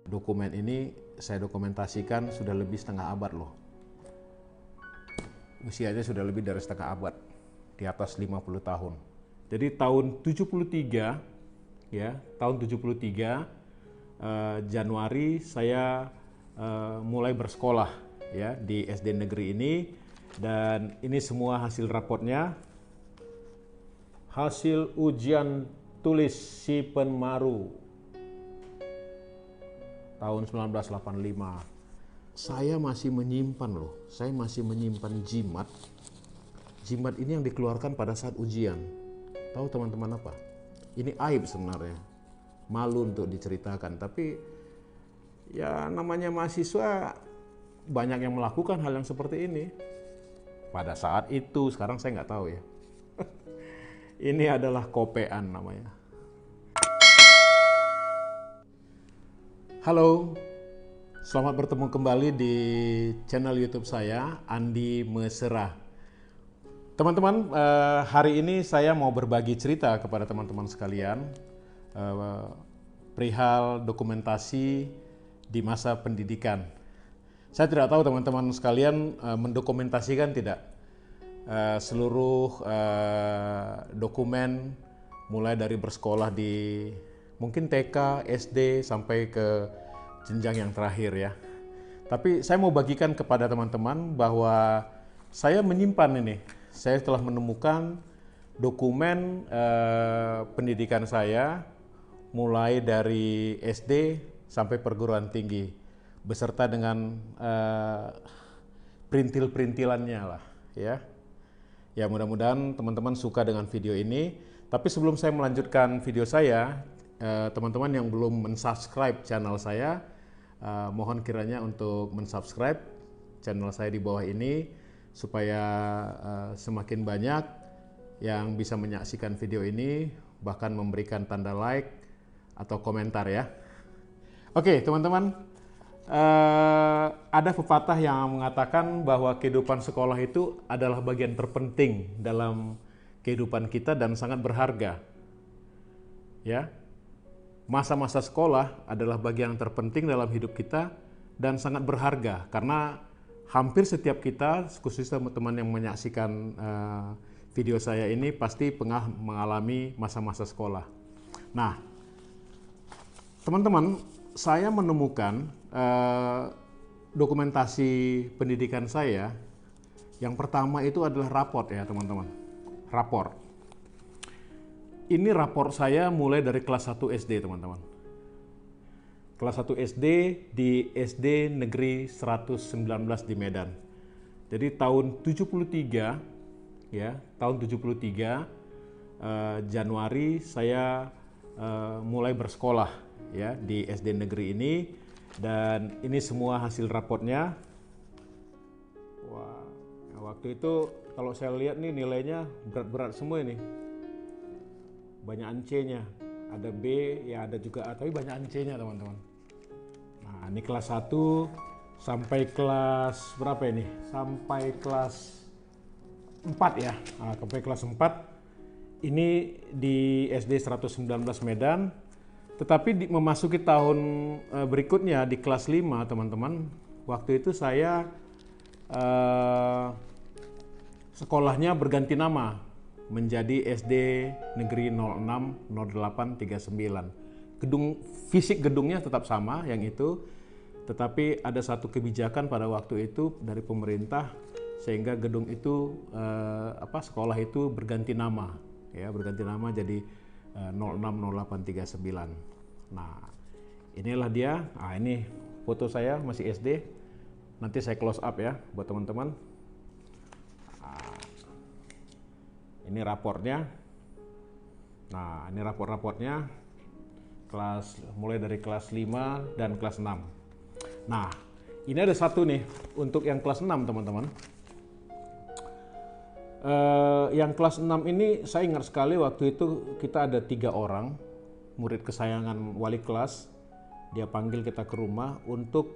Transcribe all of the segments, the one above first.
Dokumen ini saya dokumentasikan sudah lebih setengah abad loh. Usianya sudah lebih dari setengah abad, di atas 50 tahun. Jadi tahun 73, ya, tahun 73 Januari saya mulai bersekolah ya di SD negeri ini, dan ini semua hasil rapotnya. Hasil ujian tulis si Penmaru tahun 1985. Saya masih menyimpan loh, saya masih menyimpan jimat. Jimat ini yang dikeluarkan pada saat ujian. Tahu teman-teman apa? Ini aib sebenarnya. Malu untuk diceritakan, tapi ya namanya mahasiswa banyak yang melakukan hal yang seperti ini. Pada saat itu, sekarang saya nggak tahu ya. Ini adalah kopean namanya. Halo, selamat bertemu kembali di channel YouTube saya, Andi Mesera. Teman-teman, hari ini saya mau berbagi cerita kepada teman-teman sekalian perihal dokumentasi di masa pendidikan. Saya tidak tahu teman-teman sekalian mendokumentasikan tidak seluruh dokumen mulai dari bersekolah di mungkin TK, SD, sampai ke jenjang yang terakhir ya. Tapi saya mau bagikan kepada teman-teman bahwa saya menyimpan ini. Saya telah menemukan dokumen pendidikan saya mulai dari SD sampai perguruan tinggi, beserta dengan perintil-perintilannya lah ya. Ya mudah-mudahan teman-teman suka dengan video ini. Tapi sebelum saya melanjutkan video saya, teman-teman yang belum mensubscribe channel saya, mohon kiranya untuk mensubscribe channel saya di bawah ini, supaya semakin banyak yang bisa menyaksikan video ini, bahkan memberikan tanda like atau komentar ya. Oke teman-teman, ada pepatah yang mengatakan bahwa kehidupan sekolah itu adalah bagian terpenting dalam kehidupan kita dan sangat berharga ya. Masa-masa sekolah adalah bagian terpenting dalam hidup kita dan sangat berharga, karena hampir setiap kita, khususnya teman-teman yang menyaksikan video saya ini, pasti pernah mengalami masa-masa sekolah. Nah, teman-teman, saya menemukan dokumentasi pendidikan saya. Yang pertama itu adalah raport ya teman-teman. Raport. Ini raport saya mulai dari kelas 1 SD teman-teman. Kelas 1 SD di SD Negeri 119 di Medan. Jadi tahun 73 ya, tahun 73 Januari saya mulai bersekolah ya di SD negeri ini, dan ini semua hasil rapotnya. Wah, waktu itu kalau saya lihat nih nilainya berat-berat semua ini. Banyak C-nya, ada B, ya ada juga A, tapi banyak C-nya teman-teman. Nah ini kelas 1 sampai kelas berapa ini? Sampai kelas 4 ya, nah, sampai kelas 4 ini di SD 119 Medan. Tetapi memasuki tahun berikutnya di kelas 5 teman-teman, waktu itu saya sekolahnya berganti nama menjadi SD Negeri 06 08 39. Fisik gedungnya tetap sama yang itu, tetapi ada satu kebijakan pada waktu itu dari pemerintah sehingga gedung itu sekolah itu berganti nama ya, berganti nama jadi 06 08 39. Nah, inilah dia. Nah, ini foto saya masih SD. Nanti saya close up ya buat teman-teman. Ini raportnya. Nah, ini raport-raportnya mulai dari kelas 5 dan kelas 6. Nah, ini ada satu nih untuk yang kelas 6 teman-teman. Yang kelas 6 ini saya ingat sekali, waktu itu kita ada 3 orang murid kesayangan wali kelas. Dia panggil kita ke rumah untuk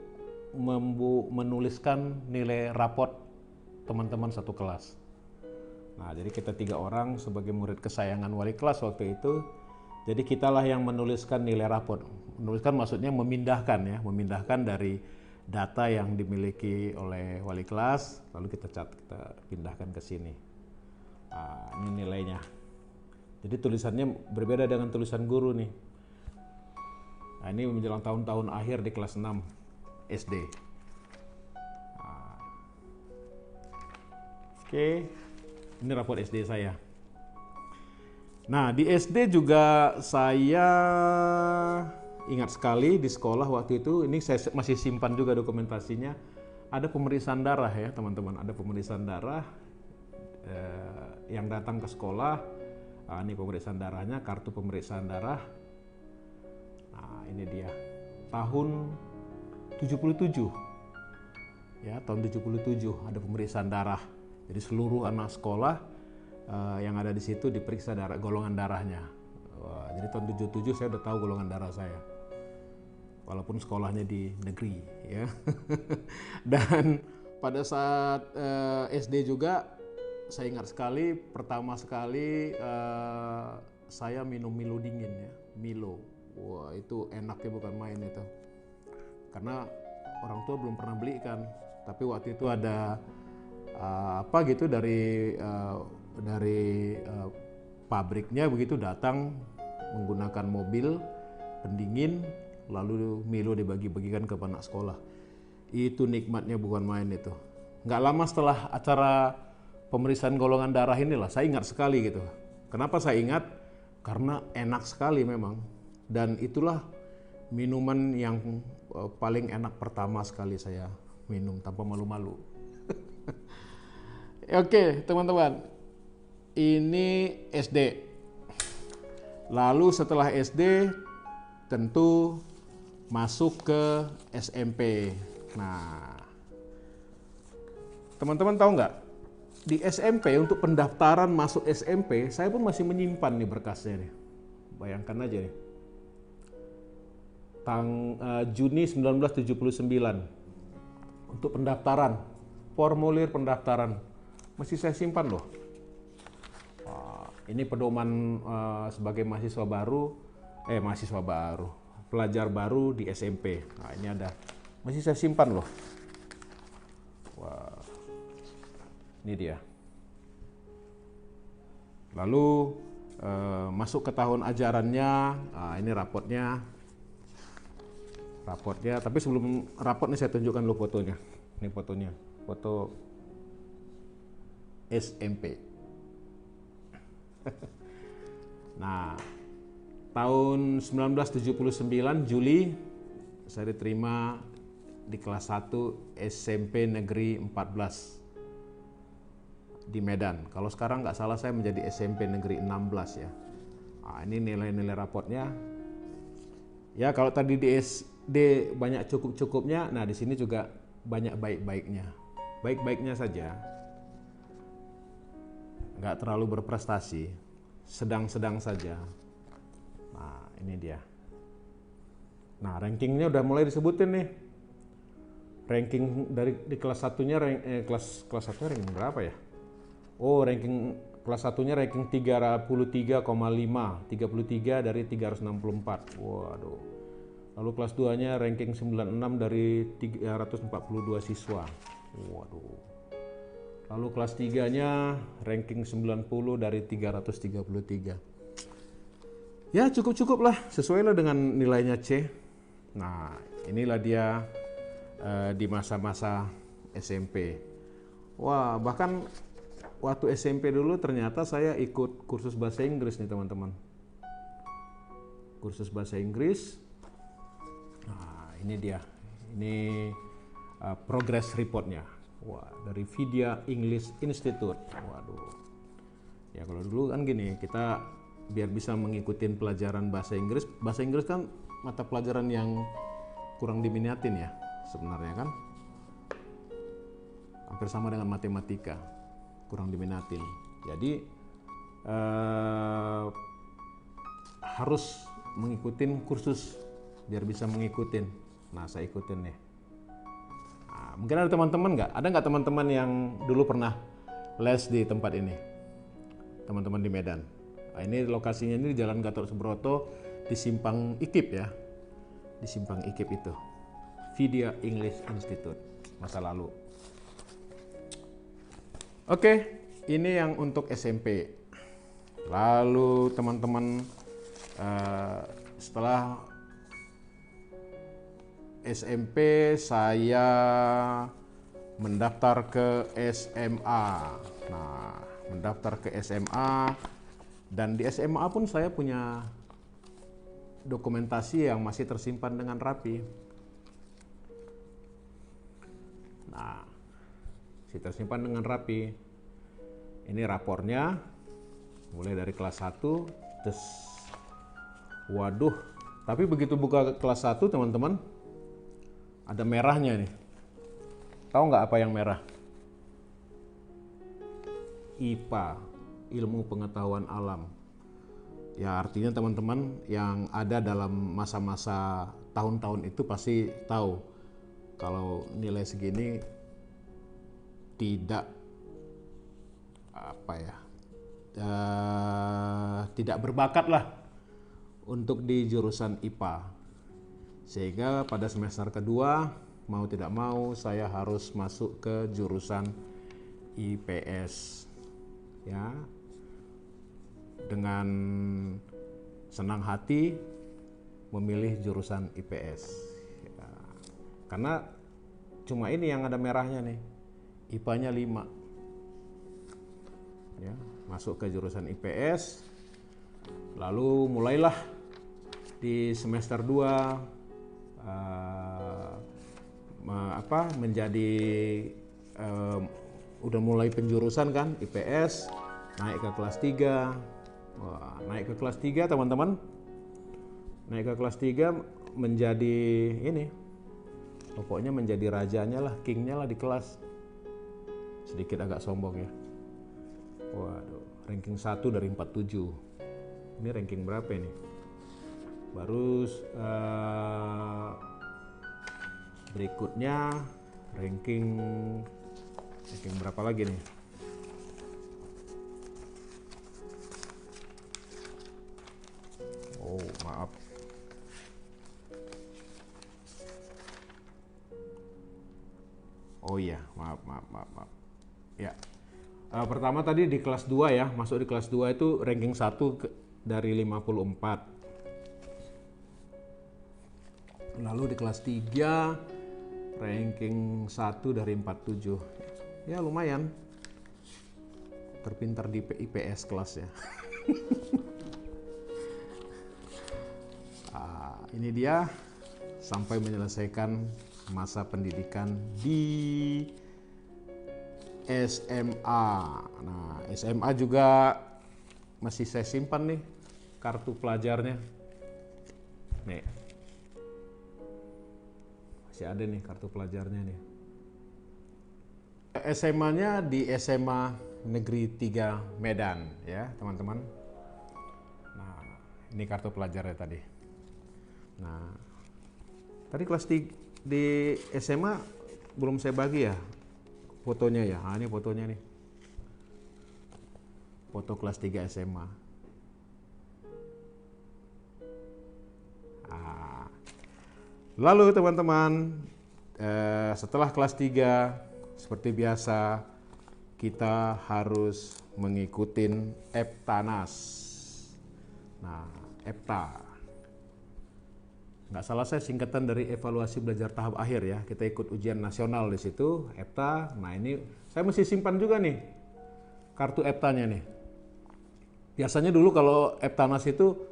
menuliskan nilai raport teman-teman satu kelas. Nah, jadi kita 3 orang sebagai murid kesayangan wali kelas waktu itu, Jadi kitalah yang menuliskan nilai raport. Menuliskan maksudnya memindahkan ya, memindahkan dari data yang dimiliki oleh wali kelas, lalu kita pindahkan ke sini. Nah, ini nilainya. Jadi tulisannya berbeda dengan tulisan guru nih. Nah, ini menjelang tahun-tahun akhir di kelas 6 SD. Nah, oke, ini raport SD saya. Nah, di SD juga saya ingat sekali di sekolah waktu itu, ini saya masih simpan juga dokumentasinya, ada pemeriksaan darah ya teman-teman, ada pemeriksaan darah yang datang ke sekolah. Nah, ini pemeriksaan darahnya, kartu pemeriksaan darah. Nah, ini dia, tahun 77. Ya, tahun 77 ada pemeriksaan darah. Jadi seluruh anak sekolah yang ada di situ diperiksa golongan darahnya. Wah, jadi tahun 77 saya udah tahu golongan darah saya. Walaupun sekolahnya di negeri ya. Dan pada saat SD juga saya ingat sekali, pertama sekali saya minum Milo dingin ya, Milo. Wah, itu enaknya bukan main itu. Karena orang tua belum pernah belikan, tapi waktu itu ada apa gitu dari pabriknya begitu datang menggunakan mobil pendingin, lalu Milo dibagi-bagikan ke anak sekolah. Itu nikmatnya bukan main itu. Nggak lama setelah acara pemeriksaan golongan darah inilah saya ingat sekali gitu. Kenapa saya ingat? Karena enak sekali memang, dan itulah minuman yang paling enak pertama sekali saya minum tanpa malu-malu. Oke teman-teman, ini SD. Lalu setelah SD tentu masuk ke SMP. Nah, teman-teman tahu nggak? Di SMP untuk pendaftaran masuk SMP, saya pun masih menyimpan nih berkasnya nih. Bayangkan aja nih. Juni 1979 untuk pendaftaran, formulir pendaftaran masih saya simpan loh. Ini pedoman sebagai pelajar baru di SMP. Nah, ini ada, masih saya simpan loh. Wah, ini dia. Lalu masuk ke tahun ajarannya. Nah, ini rapotnya. Tapi sebelum rapot ini saya tunjukkan dulu fotonya. Ini fotonya, foto SMP. Nah, tahun 1979 Juli saya diterima di kelas 1 SMP Negeri 14 di Medan. Kalau sekarang nggak salah saya menjadi SMP Negeri 16 ya. Nah, ini nilai-nilai rapotnya. Ya, kalau tadi di SD banyak cukup-cukupnya, nah di sini juga banyak baik-baiknya. Baik-baiknya saja. Nggak terlalu berprestasi, sedang-sedang saja. Nah, ini dia. Nah, rankingnya udah mulai disebutin nih. Ranking dari di kelas satunya, kelas satunya ranking berapa ya? Oh, ranking kelas satunya ranking 33,5, 33 dari 364. Waduh. Lalu kelas 2-nya ranking 96 dari 342 siswa. Waduh. Lalu kelas 3-nya ranking 90 dari 333. Ya cukup-cukup lah, sesuai lah dengan nilainya C. Nah, inilah dia di masa-masa SMP. Wah, bahkan waktu SMP dulu ternyata saya ikut kursus bahasa Inggris nih teman-teman. Kursus bahasa Inggris. Nah, ini dia. Ini progress reportnya. Wah, dari Vidya English Institute. Waduh. Ya kalau dulu kan gini, kita biar bisa mengikuti pelajaran bahasa Inggris. Bahasa Inggris kan mata pelajaran yang kurang diminatin ya sebenarnya kan. Hampir sama dengan matematika, kurang diminatin. Jadi harus mengikuti kursus biar bisa mengikuti. Nah, saya ikutin nih. Mungkin ada teman-teman nggak? Ada nggak teman-teman yang dulu pernah les di tempat ini? Teman-teman di Medan. Nah, ini lokasinya ini di Jalan Gatot Subroto di Simpang Ikip ya. Di Simpang Ikip itu. Vidya English Institute masa lalu. Oke, ini yang untuk SMP. Lalu teman-teman setelah SMP saya mendaftar ke SMA. Nah, mendaftar ke SMA dan di SMA pun saya punya dokumentasi yang masih tersimpan dengan rapi. Nah, masih tersimpan dengan rapi. Ini rapornya mulai dari kelas 1. Waduh, tapi begitu buka kelas 1 teman-teman, ada merahnya nih. Tahu nggak apa yang merah? IPA, ilmu pengetahuan alam. Ya artinya teman-teman yang ada dalam masa-masa tahun-tahun itu pasti tahu kalau nilai segini tidak tidak berbakat lah untuk di jurusan IPA. Sehingga pada semester kedua mau tidak mau saya harus masuk ke jurusan IPS ya. Dengan senang hati memilih jurusan IPS ya. Karena cuma ini yang ada merahnya nih, IPA-nya 5 ya, masuk ke jurusan IPS. Lalu mulailah di semester 2 menjadi udah mulai penjurusan kan IPS, naik ke kelas 3. Wah, naik ke kelas 3 teman-teman. Naik ke kelas 3 menjadi ini. Pokoknya menjadi rajanya lah, kingnya lah di kelas. Sedikit agak sombong ya. Waduh, ranking 1 dari 47. Ini ranking berapa ini? Baru berikutnya ranking berapa lagi nih? Oh, maaf. Oh iya, maaf. Ya. Pertama tadi di kelas 2 ya, masuk di kelas 2 itu ranking 1 dari 54. Lalu di kelas 3 ranking 1 dari 47. Ya lumayan. Terpintar di IPS kelas ya. Ini dia sampai menyelesaikan masa pendidikan di SMA. Nah, SMA juga masih saya simpan nih kartu pelajarnya. Nih. Masih ada nih kartu pelajarnya nih. SMA-nya di SMA Negeri 3 Medan ya, teman-teman. Nah, ini kartu pelajarnya tadi. Nah, tadi kelas 3 di SMA belum saya bagi ya fotonya ya. Nah, ini fotonya nih. Foto kelas 3 SMA. Lalu teman-teman, setelah kelas 3 seperti biasa kita harus mengikuti EPTANAS. Nah, EPTA. Nggak salah saya singkatan dari evaluasi belajar tahap akhir ya. Kita ikut ujian nasional di situ, EPTA. Nah ini saya mesti simpan juga nih kartu EPTA-nya nih. Biasanya dulu kalau EPTANAS itu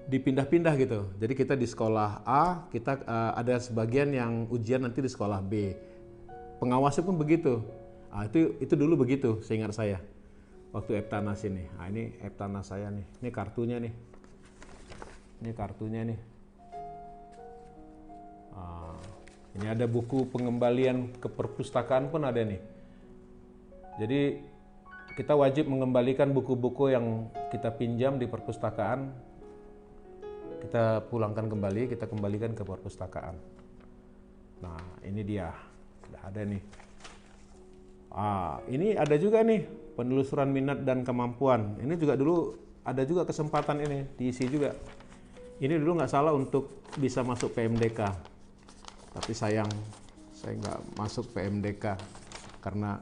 dipindah-pindah gitu. Jadi kita di sekolah A, kita ada sebagian yang ujian nanti di sekolah B. Pengawasnya pun begitu. Nah, itu dulu begitu, seingat saya. Waktu EPTANAS ini. Nah, ini EPTANAS saya nih. Ini kartunya nih. Ini kartunya nih. Ini ada buku pengembalian ke perpustakaan pun ada nih. Jadi kita wajib mengembalikan buku-buku yang kita pinjam di perpustakaan. Kita pulangkan kembali, kita kembalikan ke perpustakaan. Nah, ini dia. Sudah ada nih. Ini ada juga nih penelusuran minat dan kemampuan. Ini juga dulu ada juga kesempatan ini diisi juga. Ini dulu nggak salah untuk bisa masuk PMDK, tapi sayang saya nggak masuk PMDK karena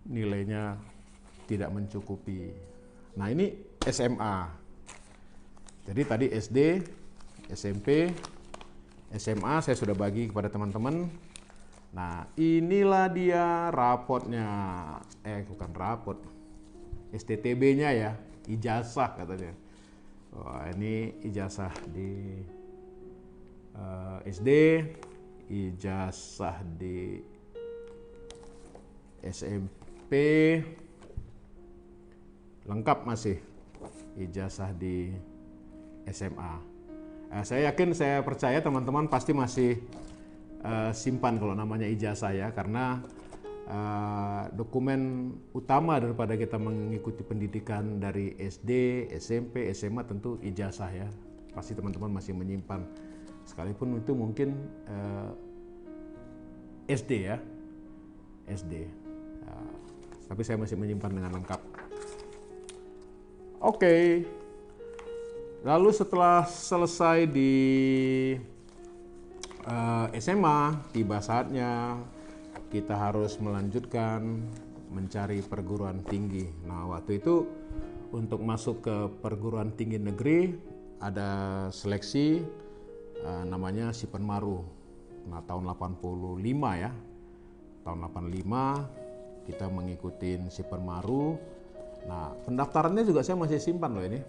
nilainya tidak mencukupi. Nah ini SMA. Jadi tadi SD, SMP, SMA saya sudah bagi kepada teman-teman. Nah inilah dia rapotnya, bukan rapot, STTB-nya ya, ijazah katanya. Wah, ini ijazah di SD, ijazah di SMP, lengkap masih, ijazah di SMA. Saya yakin, saya percaya teman-teman pasti masih simpan kalau namanya ijazah ya, karena dokumen utama daripada kita mengikuti pendidikan dari SD, SMP, SMA tentu ijazah ya. Pasti teman-teman masih menyimpan, sekalipun itu mungkin SD ya, SD. Tapi saya masih menyimpan dengan lengkap. Oke. Lalu setelah selesai di SMA, tiba saatnya kita harus melanjutkan mencari perguruan tinggi. Nah, waktu itu untuk masuk ke perguruan tinggi negeri ada seleksi namanya Sipenmaru. Nah, tahun 85 ya. Tahun 85 kita mengikuti Sipenmaru. Nah, pendaftarannya juga saya masih simpan loh ini.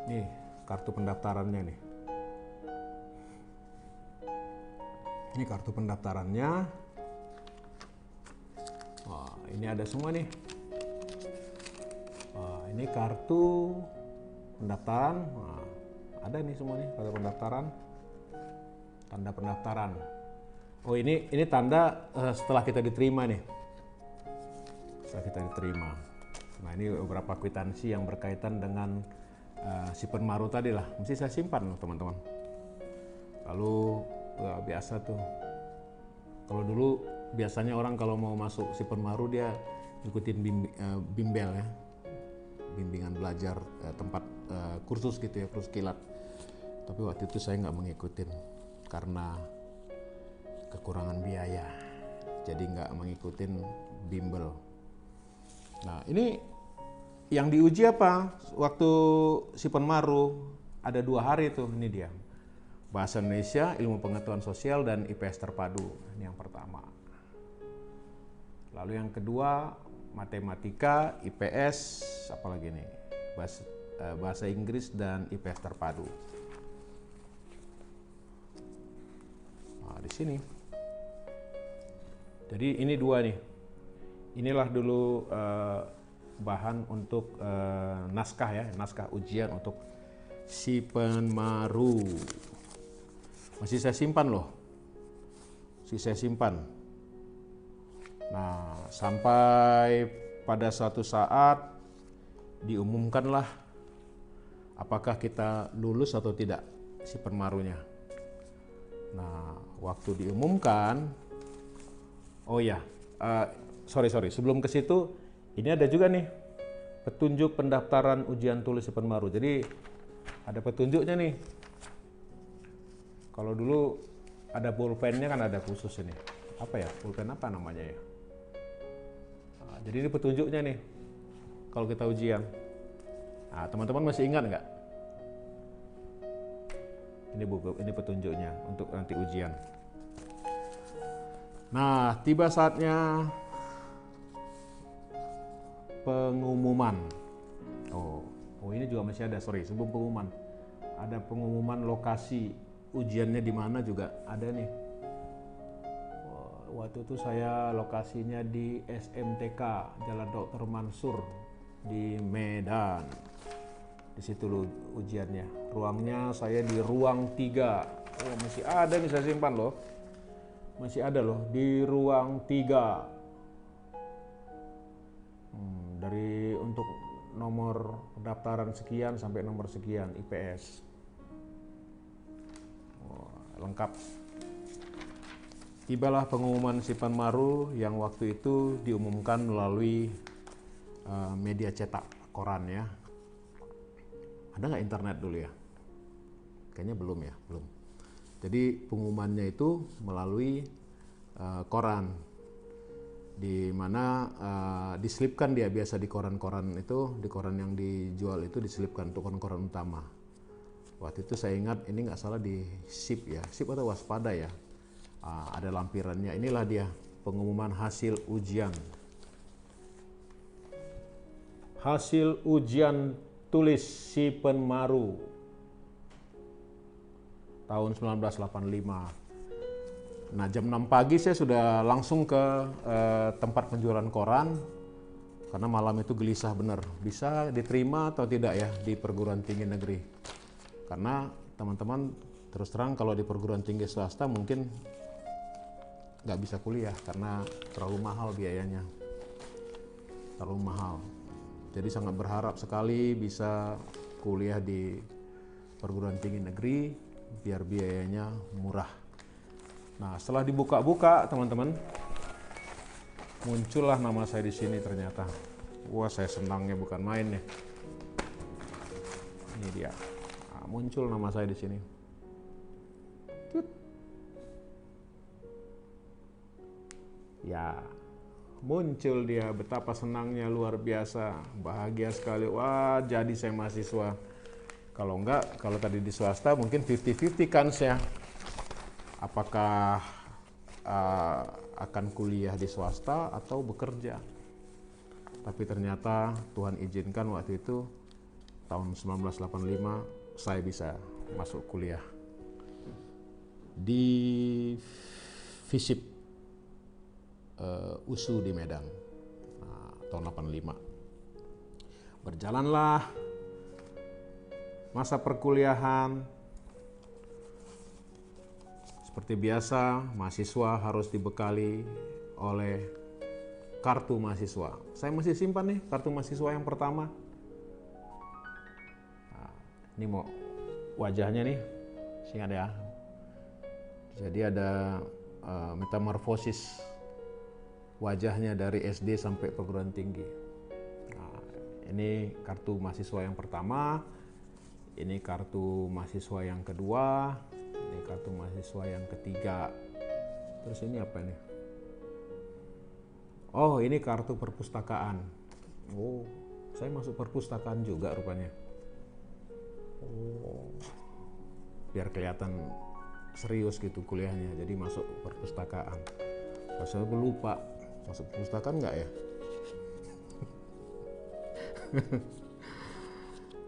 Nih, kartu pendaftarannya nih. Ini kartu pendaftarannya. Wah, ini ada semua nih. Wah, ini kartu pendaftaran. Wah, ada nih semua nih kartu pendaftaran. Tanda pendaftaran. Oh, ini tanda setelah kita diterima nih. Setelah kita diterima. Nah, ini beberapa kwitansi yang berkaitan dengan Sipenmaru tadi lah. Mesti saya simpan loh, teman-teman. Lalu biasa tuh. Kalau dulu biasanya orang kalau mau masuk Sipenmaru dia ikutin bimbel ya, bimbingan belajar tempat kursus gitu ya, kursus kilat. Tapi waktu itu saya nggak mengikutin karena kekurangan biaya, jadi nggak mengikutin bimbel. Nah ini yang diuji apa? Waktu Sipenmaru ada 2 hari tuh, ini dia. Bahasa Indonesia, Ilmu Pengetahuan Sosial, dan IPS terpadu. Ini yang pertama. Lalu yang kedua, Matematika, IPS, apalagi nih? Bahasa Inggris dan IPS terpadu. Nah, di sini. Jadi ini 2 nih. Inilah dulu bahan untuk naskah ya, naskah ujian untuk Sipenmaru. Masih saya simpan loh, masih saya simpan. Nah, sampai pada suatu saat diumumkanlah apakah kita lulus atau tidak Sipenmarunya. Nah, waktu diumumkan, oh ya, sorry, sebelum ke situ, ini ada juga nih petunjuk pendaftaran ujian tulis Sipenmaru. Jadi ada petunjuknya nih. Kalau dulu ada pulpennya kan ada khusus ini. Apa ya? Pulpen apa namanya ya? Nah, jadi ini petunjuknya nih. Kalau kita ujian. Nah, teman-teman masih ingat nggak? Ini buku, ini petunjuknya untuk nanti ujian. Nah, tiba saatnya pengumuman. Oh ini juga masih ada, sorry, sebelum pengumuman. Ada pengumuman lokasi ujiannya di mana juga ada nih. Waktu itu saya lokasinya di SMTK Jalan Dr. Mansur di Medan. Di situ loh ujiannya. Ruangnya saya di ruang 3. Oh, masih ada nih, saya simpan loh. Masih ada loh di ruang 3. Dari untuk nomor pendaftaran sekian sampai nomor sekian IPS. Lengkap. Tibalah pengumuman Sipenmaru yang waktu itu diumumkan melalui media cetak, koran ya. Ada nggak internet dulu ya? Kayaknya belum ya, belum. Jadi pengumumannya itu melalui koran, di mana diselipkan dia biasa di koran-koran itu, di koran yang dijual itu diselipkan untuk koran-koran utama. Waktu itu saya ingat ini nggak salah di SIP ya, SIP atau Waspada ya. Ada lampirannya. Inilah dia pengumuman hasil ujian. Hasil ujian tulis si Penmaru tahun 1985. Nah, jam 6 pagi saya sudah langsung ke tempat penjualan koran karena malam itu gelisah benar, bisa diterima atau tidak ya di perguruan tinggi negeri. Karena teman-teman terus terang kalau di perguruan tinggi swasta mungkin nggak bisa kuliah karena terlalu mahal biayanya, terlalu mahal. Jadi sangat berharap sekali bisa kuliah di perguruan tinggi negeri biar biayanya murah. Nah, setelah dibuka-buka teman-teman, muncullah nama saya di sini ternyata. Wah, saya senangnya bukan main ya. Ini dia. Nah, muncul nama saya di sini. Ya, muncul dia, betapa senangnya, luar biasa, bahagia sekali. Wah, jadi saya mahasiswa. Kalau enggak, kalau tadi di swasta mungkin 50-50 kan saya. Apakah akan kuliah di swasta atau bekerja. Tapi ternyata Tuhan izinkan waktu itu tahun 1985 saya bisa masuk kuliah di FISIP USU di Medan. Tahun 85. Berjalanlah masa perkuliahan. Seperti biasa, mahasiswa harus dibekali oleh kartu mahasiswa. Saya masih simpan nih kartu mahasiswa yang pertama. Nah, ini mau wajahnya nih, ingat ya. Jadi ada metamorfosis wajahnya dari SD sampai perguruan tinggi. Nah, ini kartu mahasiswa yang pertama, ini kartu mahasiswa yang kedua, ini kartu mahasiswa yang ketiga. Terus ini apa ini? Oh, ini kartu perpustakaan. Oh, saya masuk perpustakaan juga rupanya. Oh, biar kelihatan serius gitu kuliahnya, jadi masuk perpustakaan. Saya lupa masuk perpustakaan nggak ya?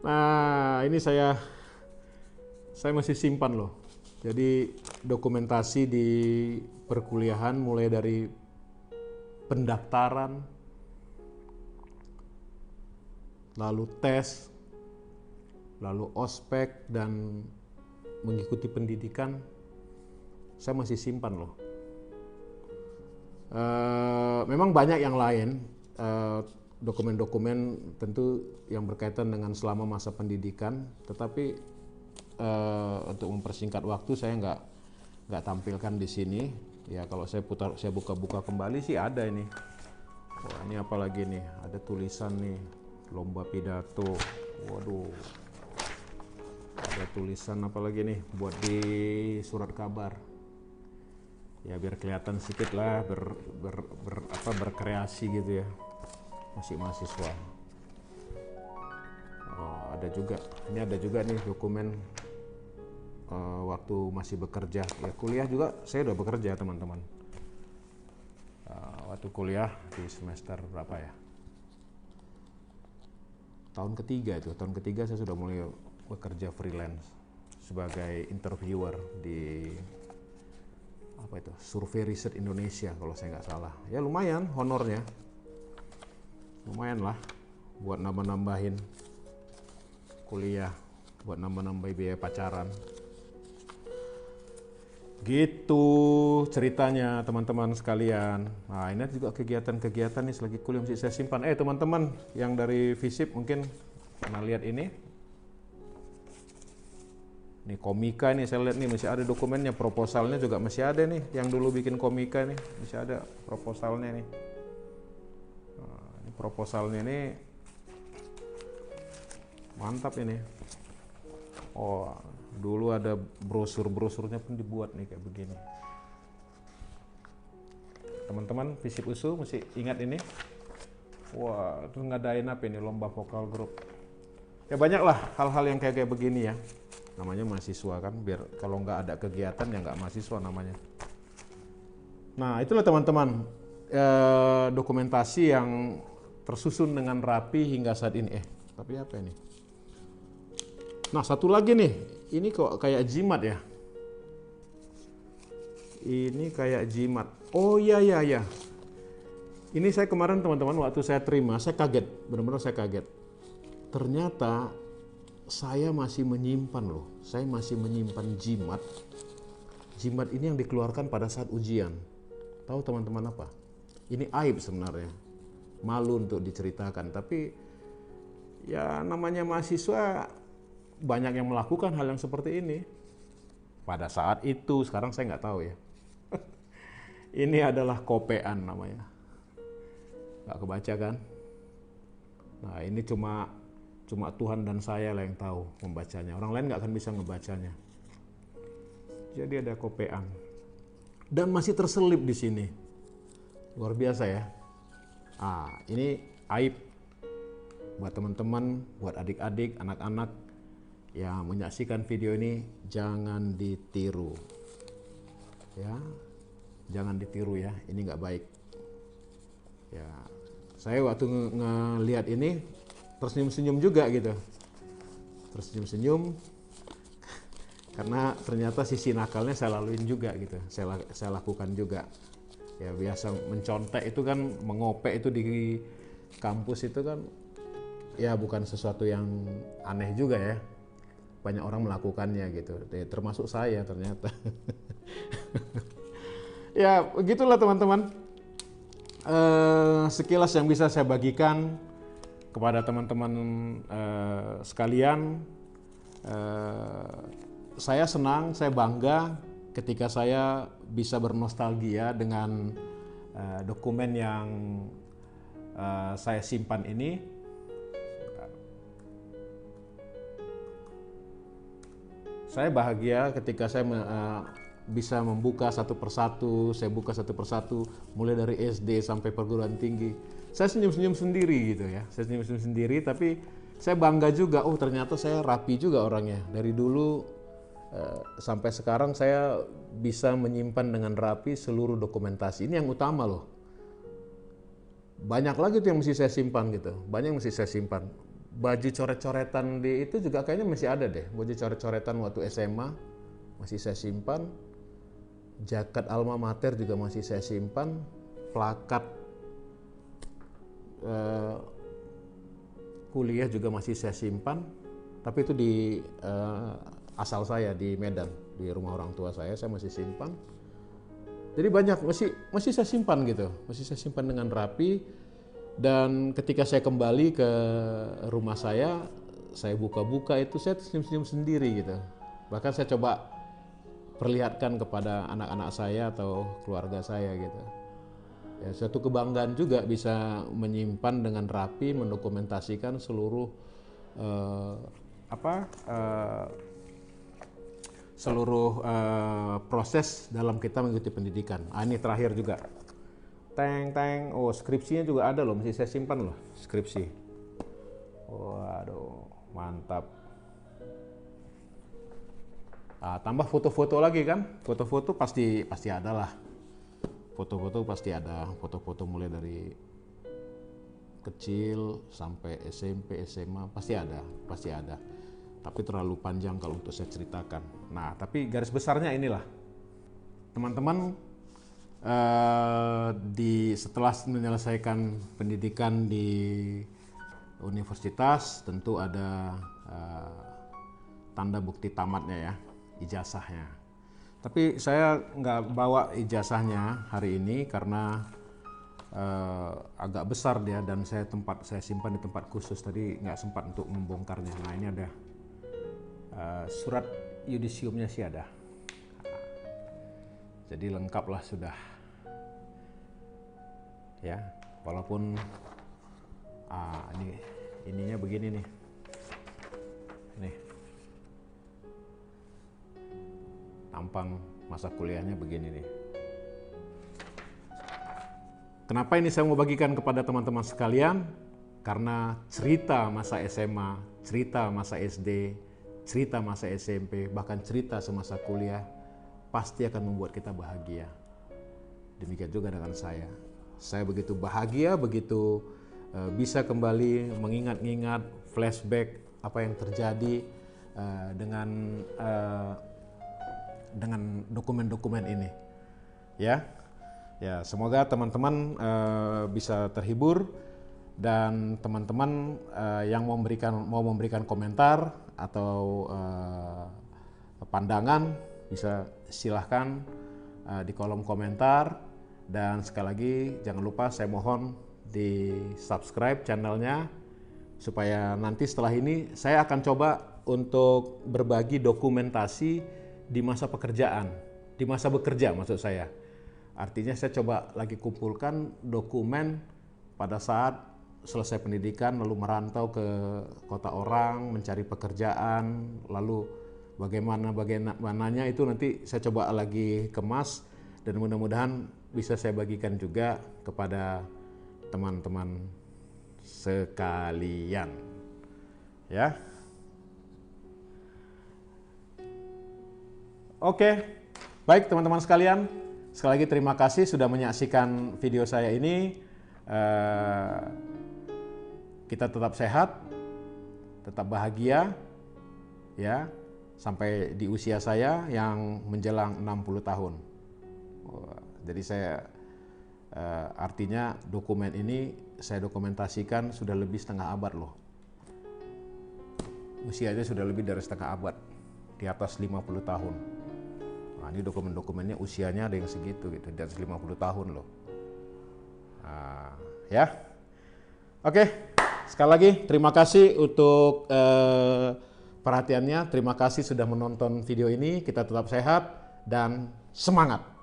Nah, ini saya masih simpan loh. Jadi dokumentasi di perkuliahan mulai dari pendaftaran, lalu tes, lalu ospek, dan mengikuti pendidikan, saya masih simpan loh. Memang banyak yang lain, dokumen-dokumen tentu yang berkaitan dengan selama masa pendidikan, tetapi untuk mempersingkat waktu saya nggak tampilkan di sini. Ya, kalau saya buka-buka kembali sih ada ini. Wah, ini apa lagi nih? Ada tulisan nih, lomba pidato. Waduh. Ada tulisan apa lagi nih buat di surat kabar. Ya, biar kelihatan sedikit lah berkreasi gitu ya. Masih mahasiswa. Oh, ada juga. Ini ada juga nih dokumen waktu masih bekerja. Ya, kuliah juga saya udah bekerja, teman-teman. Waktu kuliah di semester berapa ya? Tahun ketiga saya sudah mulai bekerja freelance sebagai interviewer di Survei Riset Indonesia kalau saya nggak salah. Ya lumayan honornya, lumayan lah buat nambah-nambahin kuliah, buat nambah-nambahin biaya pacaran. Gitu ceritanya teman-teman sekalian. Nah, ini juga kegiatan-kegiatan nih selagi kuliah masih saya simpan. Teman-teman yang dari FISIP mungkin pernah lihat ini. Nih komika nih saya lihat nih masih ada dokumennya, proposalnya juga masih ada nih. Yang dulu bikin komika nih masih ada proposalnya nih. Nah, ini proposalnya nih Mantap ini. Oh, dulu ada brosur-brosurnya pun dibuat nih kayak begini. Teman-teman FISIP USU mesti ingat ini. Wah, terus ngadain apa ini, lomba vokal grup. Ya banyak lah hal-hal yang kayak begini ya. Namanya mahasiswa kan, biar kalau nggak ada kegiatan ya nggak mahasiswa namanya. Nah itulah teman-teman, dokumentasi yang tersusun dengan rapi hingga saat ini. Tapi apa ini? Nah satu lagi nih, ini kok kayak jimat ya. Ini kayak jimat. Oh iya. Ini saya kemarin teman-teman waktu saya terima, saya kaget, benar-benar saya kaget. Ternyata saya masih menyimpan loh, saya masih menyimpan jimat. Jimat ini yang dikeluarkan pada saat ujian. Tahu teman-teman apa? Ini aib sebenarnya, malu untuk diceritakan. Tapi ya namanya mahasiswa banyak yang melakukan hal yang seperti ini. Pada saat itu, sekarang saya nggak tahu ya. Ini adalah kopean namanya. Nggak kebaca kan? Nah ini cuma Tuhan dan saya lah yang tahu membacanya. Orang lain nggak akan bisa ngebacanya. Jadi ada kopean. Dan masih terselip di sini. Luar biasa ya. Ini aib buat teman-teman, buat adik-adik, anak-anak yang menyaksikan video ini, jangan ditiru. Ya, jangan ditiru ya. Ini nggak baik. Ya, saya waktu ngelihat ini tersenyum-senyum juga gitu. Tersenyum-senyum karena ternyata sisi nakalnya saya laluin juga gitu. Saya lakukan juga. Ya biasa mencontek itu kan, mengopek itu di kampus itu kan ya bukan sesuatu yang aneh juga ya. Banyak orang melakukannya gitu. Termasuk saya ternyata. Ya begitulah teman-teman. Sekilas yang bisa saya bagikan kepada teman-teman sekalian. Saya senang, saya bangga ketika saya bisa bernostalgia dengan dokumen yang saya simpan ini. Saya bahagia ketika saya bisa membuka satu persatu, saya buka satu persatu, mulai dari SD sampai perguruan tinggi. Saya senyum-senyum sendiri gitu ya, saya senyum-senyum sendiri, tapi saya bangga juga, oh ternyata saya rapi juga orangnya. Dari dulu sampai sekarang saya bisa menyimpan dengan rapi seluruh dokumentasi. Ini yang utama loh. Banyak lagi tuh yang mesti saya simpan gitu, banyak yang mesti saya simpan. Baju coret-coretan di itu juga kayaknya masih ada deh, baju coret-coretan waktu SMA masih saya simpan. Jaket alma mater juga masih saya simpan. Plakat kuliah juga masih saya simpan. Tapi itu di asal saya di Medan, di rumah orang tua saya masih simpan. Jadi banyak masih saya simpan gitu, masih saya simpan dengan rapi. Dan ketika saya kembali ke rumah saya buka-buka itu saya senyum-senyum sendiri gitu. Bahkan saya coba perlihatkan kepada anak-anak saya atau keluarga saya gitu. Ya, suatu kebanggaan juga bisa menyimpan dengan rapi, mendokumentasikan seluruh proses dalam kita mengikuti pendidikan. Ini terakhir juga. Oh skripsinya juga ada loh, mesti saya simpan loh skripsi. Waduh, mantap. Tambah foto-foto lagi kan, foto-foto pasti ada lah. Foto-foto pasti ada, foto-foto mulai dari kecil sampai SMP, SMA pasti ada. Tapi terlalu panjang kalau untuk saya ceritakan. Nah, tapi garis besarnya inilah, teman-teman, setelah menyelesaikan pendidikan di universitas, tentu ada tanda bukti tamatnya ya, ijazahnya. Tapi saya nggak bawa ijazahnya hari ini karena agak besar dia dan saya simpan di tempat khusus, tadi nggak sempat untuk membongkarnya. Nah ini ada surat yudisiumnya sih ada, jadi lengkap lah sudah ya, walaupun ininya begini nih. Nih. Tampang masa kuliahnya begini nih. Kenapa ini saya mau bagikan kepada teman-teman sekalian? Karena cerita masa SMA, cerita masa SD, cerita masa SMP, bahkan cerita semasa kuliah pasti akan membuat kita bahagia. Demikian juga dengan saya. Saya begitu bahagia, begitu bisa kembali mengingat-ingat flashback apa yang terjadi dengan dokumen-dokumen ini, ya. Ya, semoga teman-teman bisa terhibur dan teman-teman yang mau memberikan komentar atau pandangan bisa silahkan di kolom komentar. Dan sekali lagi jangan lupa saya mohon di subscribe channelnya supaya nanti setelah ini saya akan coba untuk berbagi dokumentasi di masa pekerjaan, di masa bekerja maksud saya. Artinya saya coba lagi kumpulkan dokumen pada saat selesai pendidikan lalu merantau ke kota orang mencari pekerjaan, lalu bagaimananya itu nanti saya coba lagi kemas dan mudah-mudahan bisa saya bagikan juga kepada teman-teman sekalian, ya. Oke, baik teman-teman sekalian, sekali lagi terima kasih sudah menyaksikan video saya ini. Kita tetap sehat, tetap bahagia, ya, sampai di usia saya yang menjelang 60 tahun. Jadi saya artinya dokumen ini saya dokumentasikan sudah lebih setengah abad loh. Usianya sudah lebih dari setengah abad, di atas 50 tahun. Nah, ini dokumen-dokumennya usianya ada yang segitu gitu, di atas 50 tahun loh. Ya. Oke, sekali lagi terima kasih untuk perhatiannya. Terima kasih sudah menonton video ini. Kita tetap sehat dan semangat.